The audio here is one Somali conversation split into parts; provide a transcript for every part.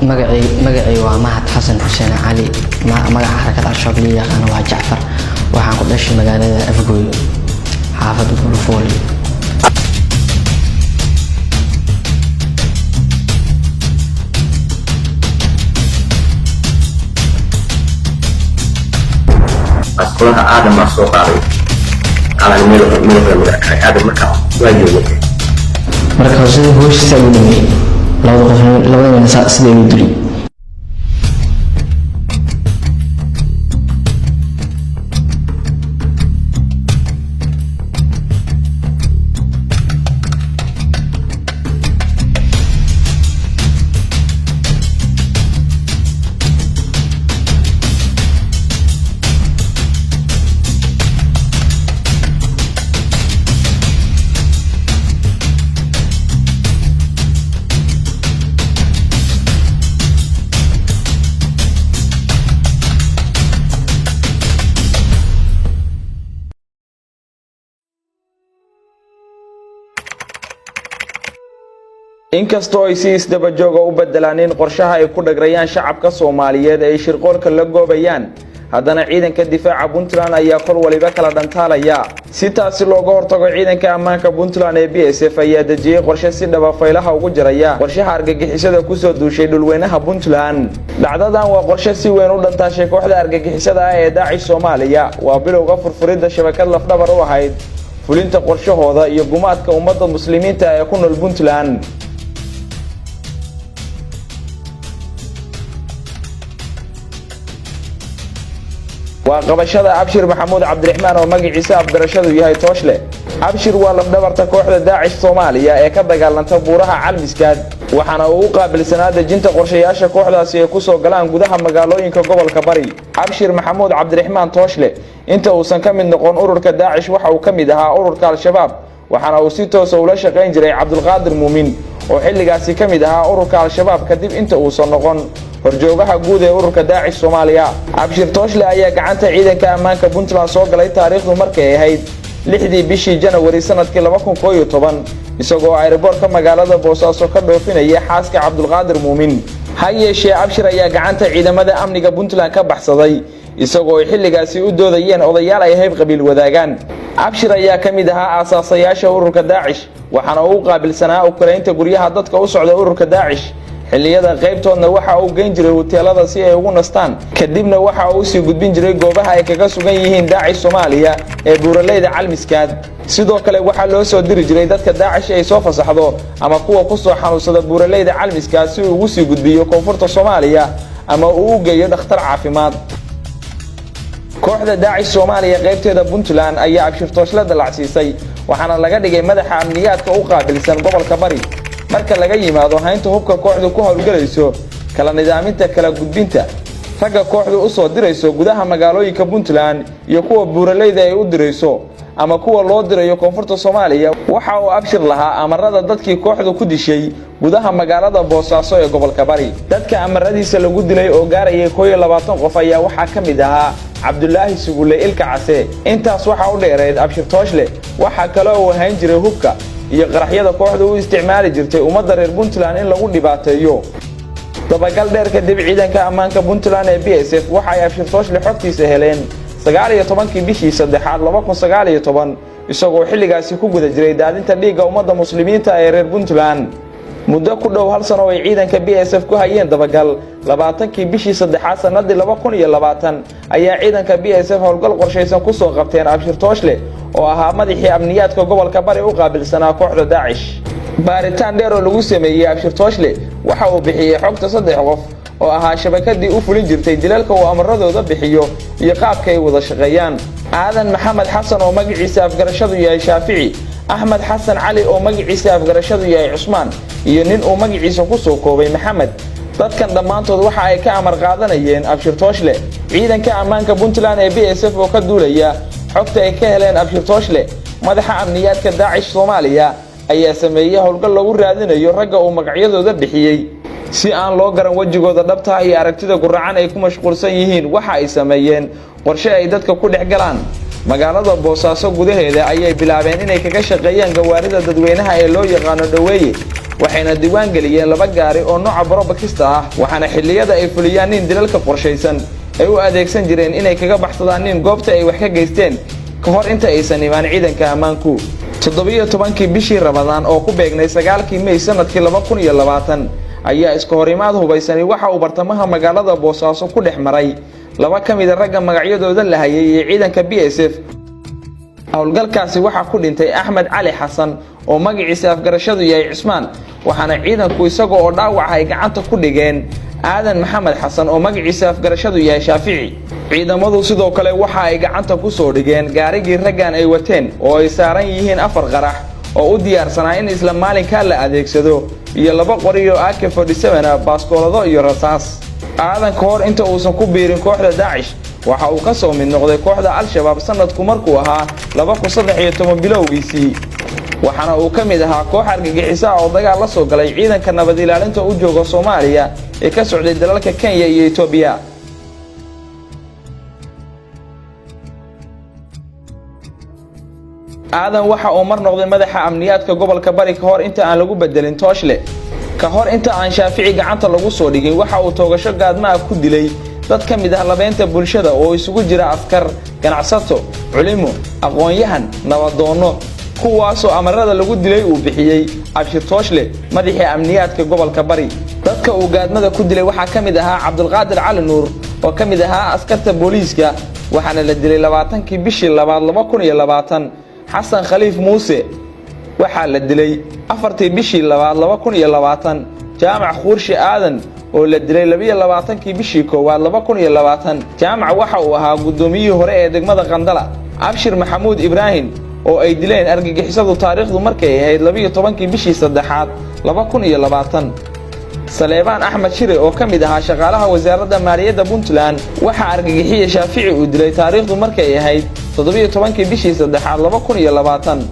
magacay waa Mahad Xasan Xuseen Cali magaca xarakada Al-Shabaab yaqaan waa Jacfar waxaan ku dhashay magaalada Afgoy xaafadda Bulfooli asqalaha aadam ma soo qaaday ala meel aadam marka sida hooshisa uu dhimay labada sida uu dilay inkastoo ay si isdaba joog u bedelaan qorshaha ay ku dhagrayaan shacabka Soomaaliyeed ay shirqoolka la goobayaan haddana ciidanka difaaca Puntland ayaa kor waliba kala dhantaalaya si taasi looga hortago ciidanka ammaanka Puntland ee BSF ayaa dejiyay qorshe si dhaba faylaha ugu jiraya qorshaha argagixisada ku soo duushay dhulweynaha Puntland dhacdadan waa qorshe si weyn u dhantaashay kooxda argagixisada ee Daesh Soomaaliya waa bilowga furfuridda shabakad lafdhabar u ahayd fulinta qorshahooda iyo gumaadka ummadda muslimiinta ee ku nool Puntland وقبشada Abshir Maxamuud Cabdiraxmaan oo magaciisa afgarashadu yahay Tooshle Abshir waa lafdhabarta kooxda Daesh Soomaaliya ee ka dagaalanta buuraha Calmiskaad waxaana uu qaabilsanaa dejinta qorshayaasha kooxdaasi ee ku soo galaan gudaha magaalooyinka gobolka Bari Abshir Maxamuud Cabdiraxmaan Tooshle inta uu san ka mid noqon ururka Daesh waxa uu ka mid ahaa ururka Al-Shabaab waxaana uu si toos ah ula shaqeyn jiray Cabdulqaadir Muumin oo xilligaasi ka mid ahaa ururka Al-Shabaab kadib inta uu soo noqon horjoogaha guud ee ururka Daesh Soomaaliya Abshir Tooshle ayaa gacanta ciidanka ammaanka Puntland soo galay taariikhdu markay ahayd 6 bishii January sanadkii 2011 isagoo aeroboortka magaalada Boosaaso ka dhoofinaya xaaska Cabdulqaadir Muumin hayeeshee Abshir ayaa gacanta ciidamada amniga Puntland ka baxsaday isagoo xilligaasi u doodayeen odayaal ay hayb qabiil wadaagaan Abshir ayaa ka mid ahaa aasaasiyaasha ururka Daesh waxaana uu qaabilsanaa u kaleynta guryaha dadka u socda ururka Daesh xilliyada qaybtoodna waxa uu geyn jiray hoteelada si ay ugu nastaan kadibna waxa uu sii gudbin jiray goobaha ay kaga sugan yihiin Daesh Soomaaliya ee buuraleyda Calmiskaad sidoo kale waxa loo soo diri jiray dadka Daesh ay soo fasaxdo ama kuwa ku soo xanuunsada buuraleyda Calmiskaad si uu ugu sii gudbiyo koonfurta Soomaaliya ama uu u geeyo dhakhtar caafimaad kooxda Daesh Soomaaliya qaybteeda Puntland ayaa Abshir Tooshle dalacsiisay waxaana laga dhigay madaxa amniyaadka u qaabilsan gobolka Bari marka laga yimaado haynta hubka kooxdu ku hawlgalayso kala nidaaminta kala gudbinta ragga kooxdu u soo dirayso gudaha magaalooyinka Puntland iyo kuwa buuraleyda ay u dirayso ama kuwa loo dirayo koonfurta Soomaaliya waxa uu Abshir lahaa amarada dadkii kooxdu ku dishay gudaha magaalada Boosaaso ee gobolka Bari dadka amaradiisa lagu dilay oo gaarayay 20 qof ayaa waxa ka mid ahaa Cabdullaahi Sugulle Ilka Case intaas waxa u dheereed Abshir Tooshle waxa kale oo hayn jiray hubka iyo qaraxyada kooxdu u isticmaali jirtay ummadda reer Puntland in lagu dhibaateeyo dabagal dheer kadib ciidanka ammaanka Puntland ee BSF waxa ay Abshir Tooshle xogtiisa heleen 19 bishii 3aad 2019 isagoo xilligaasi ku guda jiray daadinta dhiigga ummadda muslimiinta ee reer Puntland muddo ku dhow hal sano ay ciidanka BSF ku hayeen dabagal 20 bishii 3aad sanadii 2020 ayaa ciidanka BSF howlgal qorsheysan ku soo qabteen Abshir Tooshle oo ahaa madaxii amniyaadka gobolka Bari u qaabilsanaa kooxda Daesh baaritaan dheer oo lagu sameeyay Abshir Tooshle waxa uu bixiyay xogta 3 qof oo ahaa shabakadii u fulin jirtay dilalka oo amaradooda bixiyo iyo qaabka ay wada shaqeeyaan aadan maxamed xasan oo magaciisa afgarashadu yahay Shaafici Ahmed Xasan Cali oo magaciisa afgarashadu yahay Cusmaan iyo nin oo magaciisa ku soo koobay Maxamed dadkan dhamaantood waxa ay ka amar qaadanayeen Abshir Tooshle ciidanka ammaanka Puntland ee BSF oo ka duulaya xogta ay ka heleen Abshir Tooshle madaxa amniyaadka Daesh Soomaaliya ayaa sameeyay howlgal lagu raadinayo ragga oo magacyadooda bixiyay si aan loo garan wajigooda dhabta ah iyo aragtida guracan ay ku mashquulsan yihiin waxa ay sameeyeen qorshe ay dadka ku dhex galaan magaalada Boosaaso gudaheeda ayay bilaabeen inay kaga shaqeeyaan gawaarida dadweynaha ee loo yaqaan dhaweeye waxayna diiwaan geliyeen 2 gaari oo nooca barobakista ah waxaana xilliyada ay fuliyaan nin dilalka qorshaysan ay u adeegsan jireen inay kaga baxsadaan nin goobta ay wax ka geysteen ka hor inta aysan imaan ciidanka ammaanku 17 bishii Ramadaan oo ku beegnay 9 May sanadkii 2020 ayaa iska horimaad hubaysani waxa uu bartamaha magaalada Boosaaso ku dhex maray 2 ka mid ah ragga magacyadooda la hayay ee ciidanka BSF howlgalkaasi waxa ku dhintay Axmed Cali Xasan oo magaciisa afgarashadu yahay Cismaan waxaana ciidanku isaga oo dhaawac ay gacanta ku dhigeen Aadan Maxamed Xasan oo magaciisa afgarashadu yahay Shaafici ciidamadu sidoo kale waxa ay gacanta ku soo dhigeen gaarigii raggan ay wateen oo ay saaran yihiin 4 qarax oo u diyaarsanaa in isla maalinka la adeegsado iyo 2 qori oo AK47 baaskoolado iyo rasaas aadan ka hor inta uusan ku biirin kooxda Daesh waxa uu ka soo mid noqday kooxda Al-Shabaab sanadku markuu ahaa 2013 bilowgiisii waxaana uu ka mid ahaa koox argagixisa oo dagaal la soo galay ciidanka nabad ilaalinta u jooga Soomaaliya ee ka socday dalalka Kenya iyo Itoobiya aadan waxa uu mar noqday madaxa amniyaadka gobolka Bari ka hor inta aan lagu bedelin Tooshle ka hor inta aan Shaafici gacanta lagu soo dhigin waxa uu toogasho gaadma ku dilay dad ka mid ah labeenta bulshada oo isugu jira askar ganacsato culimo aqoon-yahan nabadoono kuwaas oo amarada lagu dilay uu bixiyay Abshir Tooshle madaxii amniyaadka gobolka Bari dadka uu gaadmada ku dilay waxa ka mid ahaa Cabdulqaadir Cali Nuur oo ka mid ahaa askarta booliiska waxaana la dilay 20 bishii 2020 Xasan Khaliif Muuse waxa la dilay 4 bishii 2020 Jaamac Khuurshi Aadan oo la dilay 22 bishii 2020 Jaamac waxa uu ahaa gudoomiyihii hore ee degmada Qandala Abshir Maxamuud Ibrahim oo ay dileen argagixisadu taariikhdu markay ahayd 12 bishii 3 2020 Saleebaan Axmed Shire oo ka mid ahaa shaqaalaha wasaaradda maaliyadda Puntland waxa argagixiye Shaafici uu dilay taariikhdu markay ahayd 17 bishii 3 2020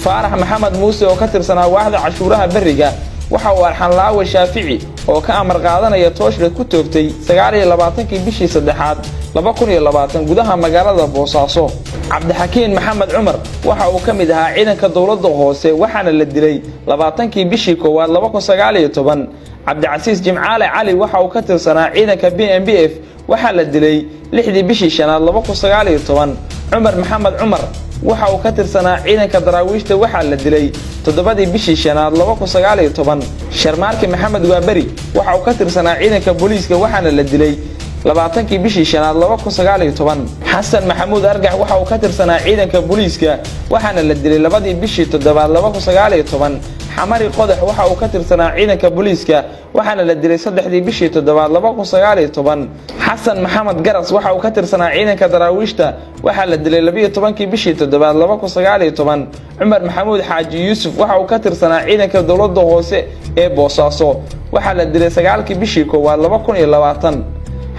Faarax Maxamed Muuse oo ka tirsanaa waaxda cashuuraha bariga waxa uu arxan laawe Shaafici oo ka amar qaadanaya Tooshle ku toogtay 29 bishii 3 2020 gudaha magaalada Boosaaso Cabdixakiin Maxamed Cumar waxa uu ka mid ahaa ciidanka dawladda hoose waxaana la dilay 20 bishii 2019 Cabdicasiis Jimcaale Cali waxa uu ka tirsanaa ciidanka BNBF waxa la dilay 6 bishii 5 2019 Cumar Maxamed Cumar waxa uu ka tirsanaa ciidanka daraawiishta waxa la dilay 7 bishii 5 2019 Sharmaarke Maxamed Waabari waxa uu ka tirsanaa ciidanka booliiska waxaana la dilay 20 bishii 5 2019 Xasan Maxamuud Argax waxa uu ka tirsanaa ciidanka booliiska waxaana la dilay 2 bishii 7 2019 Xamari Qodax waxa uu ka tirsanaa ciidanka booliiska waxaana la dilay 3 bishii 7 2019 Xasan Maxamed Garas waxa uu ka tirsanaa ciidanka daraawiishta waxa la dilay 12 bishii 7 2019 Cumar Maxamuud Xaaji Yuusuf waxa uu ka tirsanaa ciidanka dawladda hoose ee Boosaaso waxa la dilay 9 bishii 2020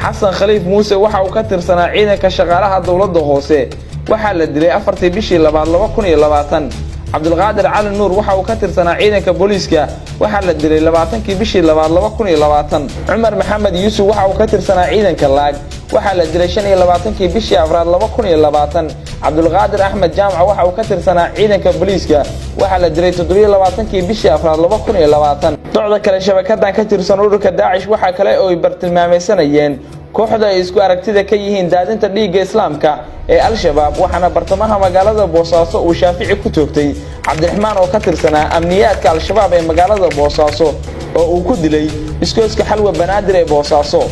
Xasan Khaliif Muuse waxa uu ka tirsanaa ciidanka shaqaalaha dawladda hoose waxa la dilay 4 bishii 2020 Cabdulqaadir Cali Nuur waxa uu ka tirsanaa ciidanka booliiska waxa la dilay 20 bishii 2020 Cumar Maxamed Yuusuf waxa uu ka tirsanaa ciidanka laag waxa la dilay 25 bishii Abriil 2020 Cabdulqaadir Axmed Jaamac waxa uu ka tirsanaa ciidanka booliiska waxa la dilay 27 bishii Abriil 2020 docda kale shabakadan ka tirsan ururka Daesh waxa kale oo ay bartilmaameedsanayeen kooxda ay isku aragtida ka yihiin daadinta dhiigga islaamka ee Al-Shabaab waxaana bartamaha magaalada Boosaaso uu Shaafici ku toogtay Cabdiraxmaan oo ka tirsanaa amniyaadka Al-Shabaab ee magaalada Boosaaso oo uu ku dilay iskooska Xalwa Banaadir ee Boosaaso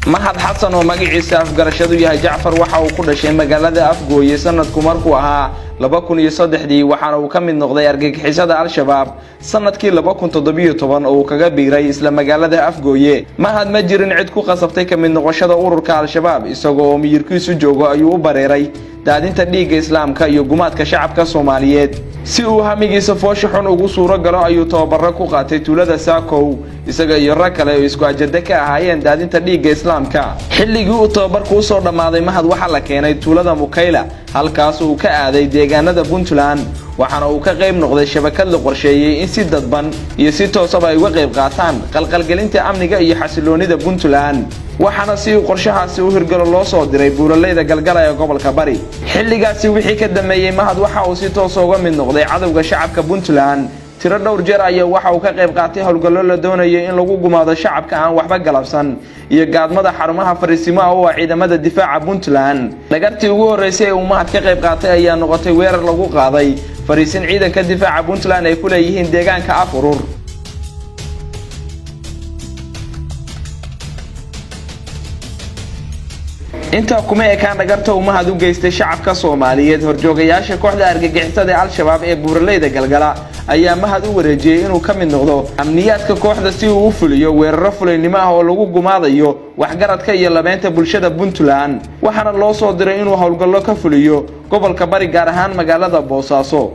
Mahad Xasan oo magaciisa afgarashadu yahay Jacfar waxa uu ku dhashay magaalada Afgooye sanadku markuu ahaa 2003 waxaana uu ka mid noqday argagixisada Al-Shabaab sanadkii 2017 oo uu kaga biiray isla magaalada Afgooye Mahad ma jirin cid ku qasabtay ka mid noqoshada ururka Al-Shabaab isagoo miyirkiisu joogo ayuu u bareeray daadinta dhiigga islaamka iyo gumaadka shacabka Soomaaliyeed si uu hamigiisa foosho xun ugu suuro galo ayuu tababar ku qaatay tuulada Saakow isaga iyo rag kale oo isku ajada ka ahaayeen daadinta dhiigga islaamka xilligii uu tababarku u soo dhamaaday Mahad waxa la keenay tuulada Mukayla halkaas uu ka aaday deegaanada Puntland waxaana uu ka qayb noqday shabakad la qorsheeyay in si dadban iyo si toos ah ay uga qayb qaataan qalqalgelinta amniga iyo xasiloonida Puntland waxaana si uu qorshahaasi u hirgalo loo soo diray buuraleyda galgala ee gobolka bari xilligaasi wixii ka dambeeyay mahad waxa uu si toos uga mid noqday cadawga shacabka Puntland tiro dhowr jeer ayaa waxa uu ka qayb qaatay howlgallo la doonayay in lagu gumaado shacabka aan waxba galabsan iyo gaadmada xarumaha fariisimaha oo ciidamada difaaca Puntland lagartii ugu horeysay ee uu mahad ka qayb qaatay ayaa noqotay weerar lagu qaaday fariisin ciidanka difaaca Puntland ay ku leeyihiin deegaanka Afurur inta kuma ekaan dhagarta uu mahad u geystay shacabka Soomaaliyeed horjoogayaasha kooxda argagixisada al-shabaab ee buuraleyda galgala ayaa mahad u wareejiyay inuu ka mid noqdo amniyaadka kooxda si uu u fuliyo weeraro fulaynimo ah oo lagu gumaadayo waxgaradka iyo labeynta bulshada Puntland waxaana loo soo diray inuu howlgallo ka fuliyo gobolka bari gaar ahaan magaalada Boosaaso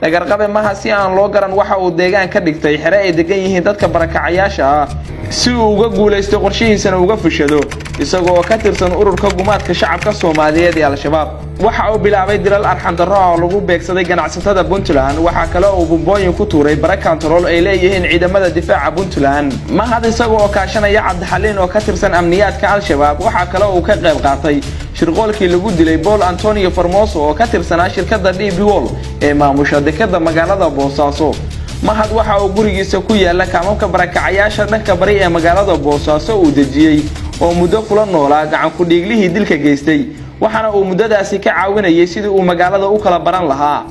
lagarqabe mahad si aan loo garan waxa uu deegaan ka dhigtay xire ay degan yihiin dadka barakacayaasha ah si uu uga guuleysto qorshihiisana uga fushado isagoo ka tirsan ururka gumaadka shacabka Soomaaliyeed ee al-shabaab waxa uu bilaabay dilal arxan darro oo lagu beegsaday ganacsatada Puntland waxa kale oo bumbooyin ku tuuray bara control ay leeyihiin ciidamada difaaca Puntland mahad isagoo kaashanaya Cabdixaliin oo ka tirsan amniyaadka al-shabaab waxa kale oo ka qayb qaatay shirqoolkii lagu dilay Paul Antonio Formoso oo ka tirsanaa shirkadda DP World ee maamusha dekedda magaalada Boosaaso mahad waxa uu gurigiisa ku yaala kaamamka barakacayaasha dhanka bari ee magaalada Boosaaso uu dejiyay oo muddo kula noolaa gacan ku dhiiglihii dilka geystay waxaana uu muddadaasi ka caawinayay sidii uu magaalada u kala baran lahaa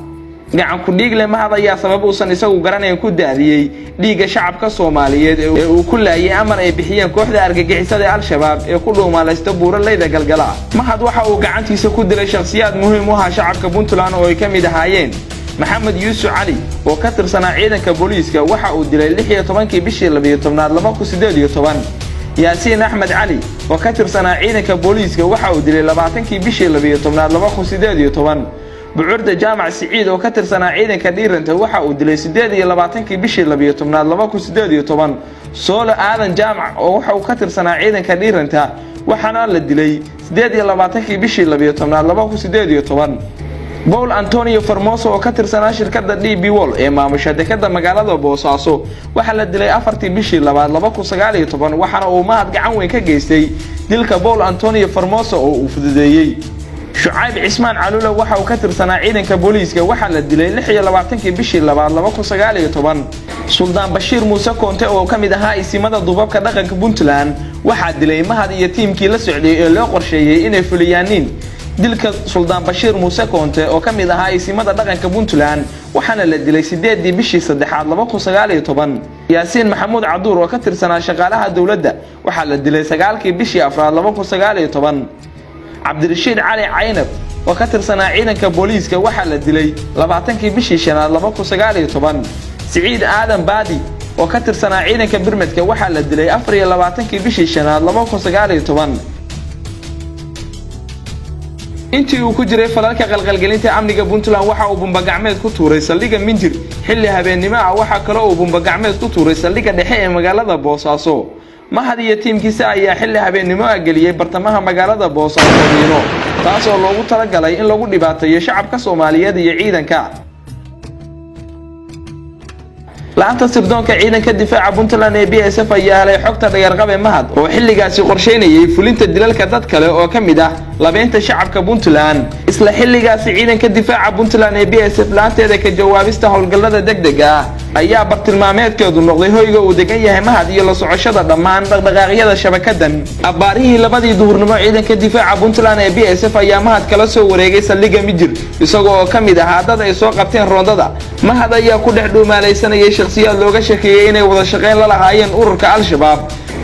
gacan ku dhiigle mahad ayaa sabab uusan isagu garanayn ku daadiyay dhiiga shacabka Soomaaliyeed ee uu ku laayay amar ay bixiyeen kooxda argagixisada al-shabaab ee ku dhuumalaysta buuraleyda galgala mahad waxa uu gacantiisa ku dilay shakhsiyaad muhiim u ah shacabka Puntland oo ay ka mid ahaayeen maxamed yuusuf cali oo ka tirsanaa ciidanka booliiska waxa uu dilay 16 bishii 12 2018 yaasiin axmed cali oo ka tirsanaa ciidanka booliiska waxa uu dilay 20 bishii 12 2018 bucurda jaamac siciid oo ka tirsanaa ciidanka dhiiranta waxa uu dilay 28 bishii 12 2018 soolo aadan jaamac oo waxa uu ka tirsanaa ciidanka dhiiranta waxaana la dilay 28 bishii 12 2018 Paul Antonio Formoso oo ka tirsanaa shirkadda DP World ee maamusha dekedda magaalada Boosaaso waxa la dilay 4 bishii 2019 waxaana uu mahad gacan weyn ka geystay dilka Paul Antonio Formoso oo uu fududeeyay Shucayb Cismaan Caluula waxa uu ka tirsanaa ciidanka booliiska waxa la dilay 26 bishii 2019 Suldaan Bashiir Muuse Koonte oo ka mid ahaa isimada dubabka dhaqanka Puntland waxa dilay mahad iyo tiimkii la socday ee loo qorsheeyay inay fuliyaanin dilka Suldaan Bashiir Muuse Koonte oo ka mid ahaa isimada dhaqanka Puntland waxaana la dilay 8 bishii 3 2019 yaasiin maxamuud caduur oo ka tirsanaa shaqaalaha dawladda waxa la dilay 9 bishii 4 2019 cabdirashiid cali caynab oo ka tirsanaa ciidanka booliiska waxa la dilay 20 bishii 5 2019 siciid aadan baadi oo ka tirsanaa ciidanka birmadka waxa la dilay 24 bishii 5 2019 intii uu ku jiray falalka qalqalgelinta amniga Puntland waxa uu bumba gacmeed ku tuuray saldhigga Minjir xilli habeenimo ah waxa kale oo bumba gacmeed ku tuuray saldhigga dhexe ee magaalada Boosaaso mahad iyo tiimkiisa ayaa xilli habeenimo galiyay bartamaha magaalada Boosaaso taas oo loogu talagalay in lagu dhibaateeyo shacabka Soomaaliyeed iyo ciidanka laanta sirdoonka ciidanka difaaca Puntland ee BSF ayaa helay xogta dhagarqabe mahad oo xilligaasi qorsheynayay fulinta dilalka dad kale oo ka mid ah labeynta shacabka Puntland isla xilligaasi ciidanka difaaca Puntland ee BSF laanteeda ka jawaabista howlgallada degdega ah ayaa bartilmaameedkeedu noqday hoyga uu degan yahay mahad iyo la socoshada dhammaan dhaqdhaqaaqyada shabakadan abaarihii labadii duhurnimo ciidanka difaaca Puntland ee BSF ayaa mahad kala soo wareegay saldhigga Minjir isagoo ka mid ah dad ay soo qabteen roondada mahad ayaa ku dhex dhuumaalaysanayay shakhsiyaad looga shakiiyay inay wada shaqeyn la lahaayeen ururka al-shabaab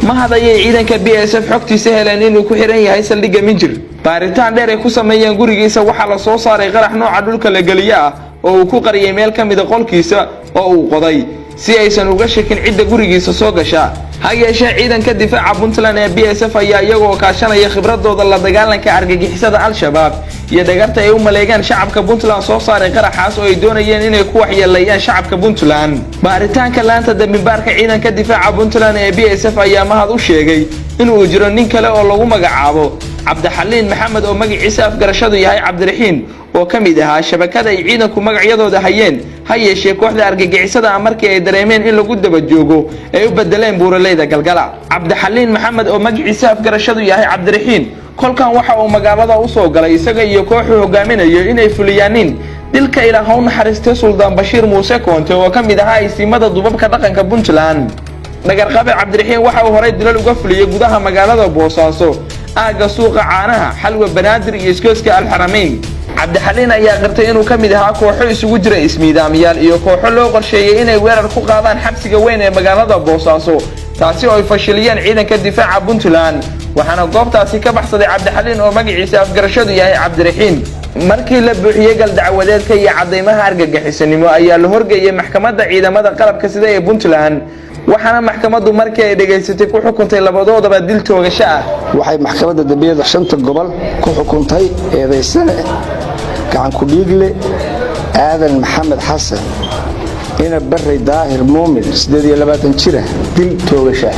mahad ayay ciidanka BSF xogtiisa heleen inuu ku xiran yahay saldhigga Minjir baaritaan dheer ay ku sameeyeen gurigiisa waxa la soo saaray qarax nooca dhulka la galiya ah oo uu ku qariyay meel ka mid ah qolkiisa oo uu qoday si aysan uga shakin cidda gurigiisa soo gasha ha yeeshee ciidanka difaaca Puntland ee BSF ayaa iyagoo kaashanaya khibradooda la dagaalanka argagixisada al-shabaab iyo dhagarta ay u maleegaan shacabka Puntland soo saaray qaraxaas oo ay doonayeen inay ku waxyeeleeyaan shacabka Puntland baaritaanka laanta dambibaarka ciidanka difaaca Puntland ee BSF ayaa mahad u sheegay inuu jiro nin kale oo lagu magacaabo Cabdixaliin Maxamed oo magaciisa afgarashadu yahay Cabdiraxiin oo ka mid ahaa shabakada ay ciidanku magacyadooda hayeen ha yeeshee kooxda argagixisada markii ay dareemeen in lagu daba joogo ay u bedeleen buuraleyda Galgala. Cabdixaliin Maxamed oo magaciisa afgarashadu yahay Cabdiraxiin kolkan waxa uu magaalada u soo galay isaga iyo kooxu hogaaminayo inay fuliyaanin dilka Ilaahay u naxariistay Suldaan Bashiir Muuse Koonte oo ka mid ahaa isimada dubabka dhaqanka Puntland. Nagarqabe Cabdiraxiin waxa uu horay dilal uga fuliyay gudaha magaalada Boosaaso, aaga suuqa caanaha, xalwa Banaadir iyo iskooska Al-Xarameyn. Cabdixaliin ayaa qirtay inuu ka mid ahaa kooxo isugu jira ismiidaamiyaal iyo kooxo loo qorsheeyay inay weerar ku qaadaan xabsiga weyn ee magaalada Boosaaso, taasi oo ay fashiliyeen ciidanka difaaca Puntland. waxaana goobtaasi ka baxsaday Cabdixaliin oo magaciisa afgarashadu yahay Cabdiraxiin. markii la buuxiyay gal dacwadeedka iyo cadeymaha argagixisanimo ayaa la horgeeyay maxkamadda ciidamada qalabka sida ee Puntland, waxaana maxkamaddu markii ay dhageysatay ku xukuntay labadoodaba dil toogasho ah. waxay maxkamadda dambiyada 5 gobol ku xukuntay eedeysane gacan ku dhiigle aadan maxamed xasan ina barray daahir muumin 28 jir dil toogasho.